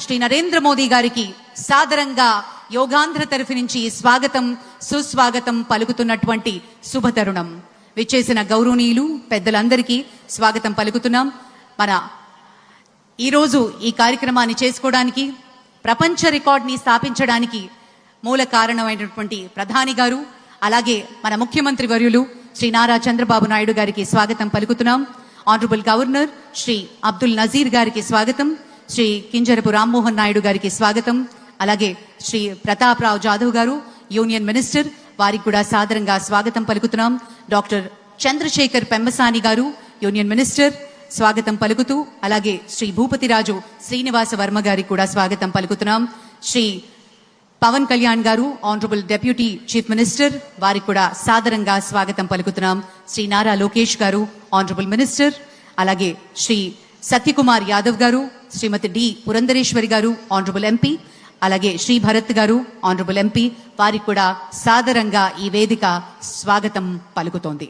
శ్రీ నరేంద్ర మోదీ గారికి సాదరంగా యోగాంధ్ర తరఫు నుంచి స్వాగతం సుస్వాగతం పలుకుతున్నటువంటి శుభతరుణం. విచ్చేసిన గౌరవనీయులు పెద్దలందరికీ స్వాగతం పలుకుతున్నాం. మన ఈరోజు ఈ కార్యక్రమాన్ని చేసుకోవడానికి, ప్రపంచ రికార్డ్ని స్థాపించడానికి మూల కారణమైనటువంటి ప్రధాని గారు, అలాగే మన ముఖ్యమంత్రి వర్యులు శ్రీ నారా చంద్రబాబు నాయుడు గారికి స్వాగతం పలుకుతున్నాం. ఆనరబుల్ గవర్నర్ శ్రీ అబ్దుల్ నజీర్ గారికి స్వాగతం, శ్రీ కింజరపు రామ్మోహన్ నాయుడు గారికి స్వాగతం, అలాగే శ్రీ ప్రతాప్ రావు జాదవ్ గారు యూనియన్ మినిస్టర్, వారికి కూడా సాదరంగా స్వాగతం పలుకుతున్నాం. డాక్టర్ చంద్రశేఖర్ పెమ్మసాని గారు యూనియన్ మినిస్టర్ స్వాగతం పలుకుతూ, అలాగే శ్రీ భూపతిరాజు శ్రీనివాస వర్మ గారికి కూడా స్వాగతం పలుకుతున్నాం. శ్రీ పవన్ కళ్యాణ్ గారు ఆనరబుల్ డెప్యూటీ చీఫ్ మినిస్టర్, వారికి కూడా సాదరంగా స్వాగతం పలుకుతున్నాం. శ్రీ నారా లోకేష్ గారు ఆనరబుల్ మినిస్టర్, అలాగే శ్రీ సత్యకుమార్ యాదవ్ గారు, శ్రీమతి డి పురంధరేశ్వరి గారు ఆనరబుల్ ఎంపీ, అలాగే శ్రీ భరత్ గారు ఆనరబుల్ ఎంపీ, వారికి కూడా సాదరంగా ఈ వేదిక స్వాగతం పలుకుతోంది.